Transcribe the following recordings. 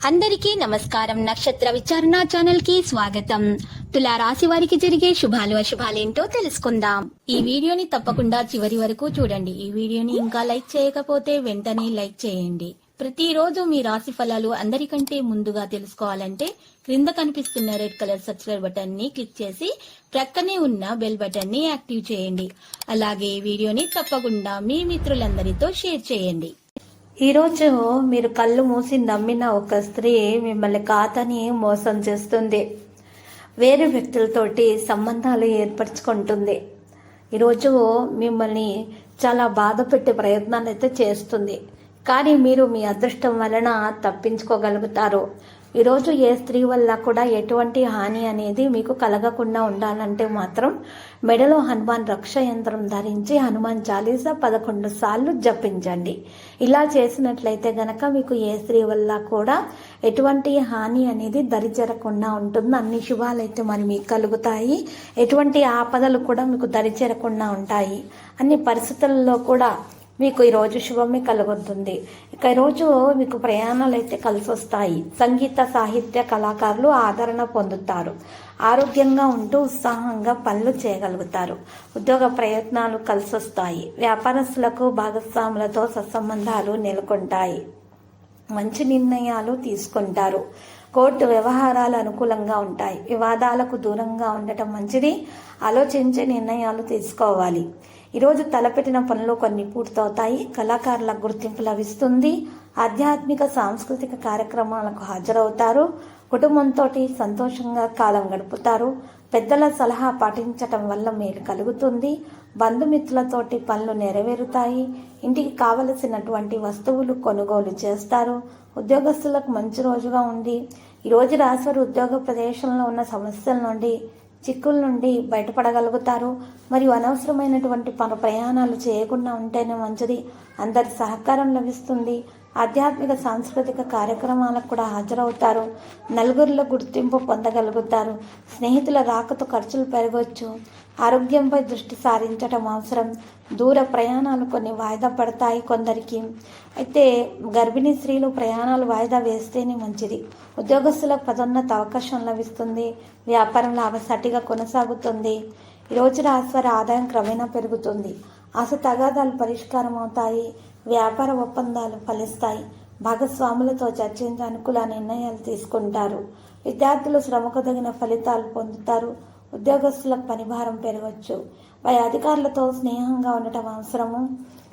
అందరికీ నమస్కారం. నక్షత్ర విచారణ ఛానల్ కి స్వాగతం. తులా రాశి వారికి జరిగే శుభాలు అశుభాలేంటో తెలుసుకుందాం. ఈ వీడియోని తప్పకుండా చివరి వరకు చూడండి. ఈ వీడియోని ఇంకా లైక్ చేయకపోతే వెంటనే లైక్ చేయండి. ప్రతిరోజు మీ రాశి ఫలాలు అందరికంటే ముందుగా తెలుసుకోవాలంటే క్రింద కనిపిస్తున్న రెడ్ కలర్ సబ్స్క్రైబ్ బటన్ ని క్లిక్ చేసి ప్రక్కనే ఉన్న బెల్ బటన్ ని యాక్టివ్ చేయండి. అలాగే ఈ వీడియోని తప్పకుండా మీ మిత్రులందరితో షేర్ చేయండి. ఈరోజు మీరు కళ్ళు మూసి నమ్మిన ఒక స్త్రీ మిమ్మల్ని కాదని మోసం చేస్తుంది. వేరే వ్యక్తులతోటి సంబంధాలు ఏర్పరచుకుంటుంది. ఈరోజు మిమ్మల్ని చాలా బాధ పెట్టే ప్రయత్నాలు అయితే చేస్తుంది. కానీ మీరు మీ అదృష్టం వలన తప్పించుకోగలుగుతారు. ఈరోజు ఏ స్త్రీ వల్ల కూడా ఎటువంటి హాని అనేది మీకు కలగకుండా ఉండాలంటే మాత్రం మెడలో హనుమాన్ రక్ష యంత్రం ధరించి హనుమాన్ చాలీసా 11 సార్లు జపించండి. ఇలా చేసినట్లయితే గనక మీకు ఏ స్త్రీ వల్ల కూడా ఎటువంటి హాని అనేది దరిచేరకుండా ఉంటుంది. అన్ని శుభాలైతే మరి మీకు కలుగుతాయి. ఎటువంటి ఆపదలు కూడా మీకు దరిచేరకుండా ఉంటాయి. అన్ని పరిస్థితుల్లో కూడా మీకు ఈరోజు శుభమే కలుగుతుంది. ఇక ఈరోజు మీకు ప్రయాణాలు అయితే కలిసి వస్తాయి. సంగీత సాహిత్య కళాకారులు ఆదరణ పొందుతారు. ఆరోగ్యంగా ఉంటూ ఉత్సాహంగా పనులు చేయగలుగుతారు. ఉద్యోగ ప్రయత్నాలు కలిసి వస్తాయి. వ్యాపారస్తులకు భాగస్వాములతో సత్సంబంధాలు నెలకొంటాయి. మంచి నిర్ణయాలు తీసుకుంటారు. కోర్టు వ్యవహారాలు అనుకూలంగా ఉంటాయి. వివాదాలకు దూరంగా ఉండటం మంచిది. ఆలోచించే నిర్ణయాలు తీసుకోవాలి. ఈరోజు తలపెట్టిన పనులు కొన్ని పూర్తవుతాయి. కళాకారులకు గుర్తింపు లభిస్తుంది. ఆధ్యాత్మిక సాంస్కృతిక కార్యక్రమాలకు హాజరవుతారు. కుటుంబంతో సంతోషంగా కాలం గడుపుతారు. పెద్దల సలహా పాటించటం వల్ల మేలు కలుగుతుంది. బంధుమిత్రులతోటి పనులు నెరవేరుతాయి. ఇంటికి కావలసినటువంటి వస్తువులు కొనుగోలు చేస్తారు. ఉద్యోగస్తులకు మంచి రోజుగా ఉంది. ఈరోజు రాశివారు ఉద్యోగ ప్రదేశంలో ఉన్న సమస్యల నుండి చిక్కుల నుండి బయటపడగలుగుతారు. మరియు అనవసరమైనటువంటి ప్రయాణాలు చేయకుండా ఉంటేనే మంచిది. అందరి సహకారం లభిస్తుంది. ఆధ్యాత్మిక సాంస్కృతిక కార్యక్రమాలకు కూడా హాజరవుతారు. నలుగురిలో గుర్తింపు పొందగలుగుతారు. స్నేహితుల రాకతో ఖర్చులు పెరగవచ్చు. ఆరోగ్యంపై దృష్టి సారించడం అవసరం. దూర ప్రయాణాలు కొన్ని వాయిదా పడతాయి కొందరికి. అయితే గర్భిణీ స్త్రీలు ప్రయాణాలు వాయిదా వేస్తేనే మంచిది. ఉద్యోగస్తులకు పదోన్నత అవకాశం లభిస్తుంది. వ్యాపారం లాభసాటిగా కొనసాగుతుంది. ఈరోజు రాశివారి ఆదాయం క్రమేణా పెరుగుతుంది. ఆశ తగాదాలు పరిష్కారం అవుతాయి. వ్యాపార ఒప్పందాలు ఫలిస్తాయి. భాగస్వాములతో చర్చించి అనుకూల నిర్ణయాలు తీసుకుంటారు. విద్యార్థులు శ్రమకు తగిన ఫలితాలు పొందుతారు. ఉద్యోగస్తులకు పనిభారం పెరగవచ్చు. వారి అధికారులతో స్నేహంగా ఉండటం అవసరము.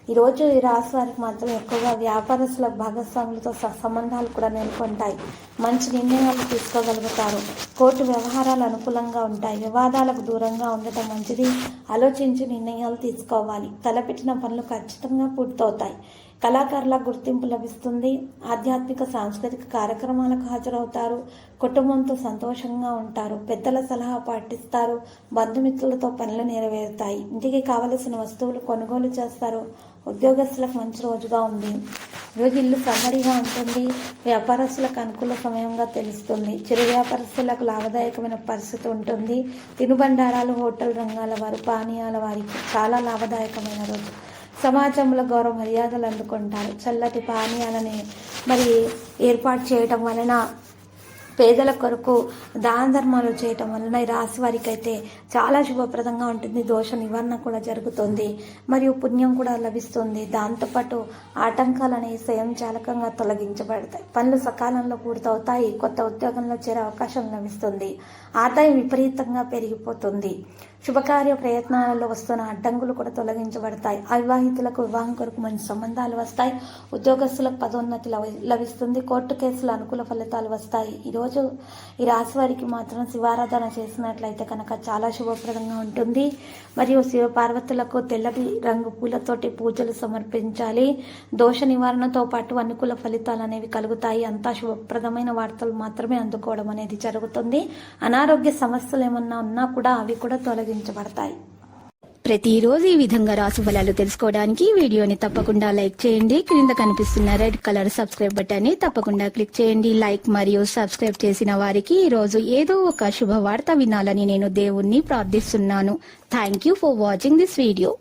ఈరోజు ఈ రాశి వారికి మాత్రం ఎక్కువగా వ్యాపారస్తుల భాగస్వాములతో సంబంధాలు కూడా నెలకొంటాయి. మంచి నిర్ణయాలు తీసుకోగలుగుతారు. కోర్టు వ్యవహారాలు అనుకూలంగా ఉంటాయి. వివాదాలకు దూరంగా ఉండటం మంచిది. ఆలోచించి నిర్ణయాలు తీసుకోవాలి. తలపెట్టిన పనులు ఖచ్చితంగా పూర్తవుతాయి. కళాకారులకు గుర్తింపు లభిస్తుంది. ఆధ్యాత్మిక సాంస్కృతిక కార్యక్రమాలకు హాజరవుతారు. కుటుంబంతో సంతోషంగా ఉంటారు. పెద్దల సలహా పాటిస్తారు. బంధుమిత్రులతో పనులు నెరవేరుతాయి. ఇంటికి కావలసిన వస్తువులు కొనుగోలు చేస్తారు. ఉద్యోగస్తులకు మంచి రోజుగా ఉంది. ఈరోజు ఇల్లు సందడిగా ఉంటుంది. వ్యాపారస్తులకు అనుకూల సమయంగా తెలుస్తుంది. చిరు వ్యాపారస్తులకు లాభదాయకమైన పరిస్థితి ఉంటుంది. తినుబండారాలు హోటల్ రంగాల వారు పానీయాల వారికి చాలా లాభదాయకమైన రోజు. సమాజంలో గౌరవ మర్యాదలు అందుకుంటారు. చల్లటి పానీయాలని ఏర్పాటు చేయటం వలన పేదల కొరకు దాన ధర్మాలు చేయటం వలన ఈ రాశి వారికి అయితే చాలా శుభప్రదంగా ఉంటుంది. దోష నివారణ కూడా జరుగుతుంది. మరియు పుణ్యం కూడా లభిస్తుంది. దాంతోపాటు ఆటంకాలు అనేవి స్వయంచాలకంగా తొలగించబడతాయి. పనులు సకాలంలో పూర్తవుతాయి. కొత్త ఉద్యోగంలో చేరే అవకాశం లభిస్తుంది. ఆదాయం విపరీతంగా పెరిగిపోతుంది. శుభకార్య ప్రయత్నాలలో వస్తున్న అడ్డంకులు కూడా తొలగించబడతాయి. అవివాహితులకు వివాహం కొరకు మంచి సంబంధాలు వస్తాయి. ఉద్యోగస్తులకు పదోన్నతి లభిస్తుంది. కోర్టు కేసులు అనుకూల ఫలితాలు వస్తాయి. ఈరోజు ఈ రాశి వారికి మాత్రం శివారాధన చేసినట్లయితే కనుక చాలా శుభప్రదంగా ఉంటుంది. మరియు శివ పార్వతులకు తెల్లటి రంగు పూలతోటి పూజలు సమర్పించాలి. దోష నివారణతో పాటు అనుకూల ఫలితాలు అనేవి కలుగుతాయి. అంతా శుభప్రదమైన వార్తలు మాత్రమే అందుకోవడం అనేది జరుగుతుంది. అనారోగ్య సమస్యలు ఏమన్నా ఉన్నా కూడా అవి కూడా తొలగించబడతాయి. ప్రతిరోజు ఈ విధంగా రాశి ఫలాలు తెలుసుకోవడానికి వీడియోని తప్పకుండా లైక్ చేయండి. క్రింద కనిపిస్తున్న రెడ్ కలర్ సబ్స్క్రైబ్ బటన్ ని తప్పకుండా క్లిక్ చేయండి. లైక్ మరియు సబ్స్క్రైబ్ చేసిన వారికి ఈ రోజు ఏదో ఒక శుభవార్త వినాలని నేను దేవుణ్ణి ప్రార్థిస్తున్నాను. Thank you for watching this video.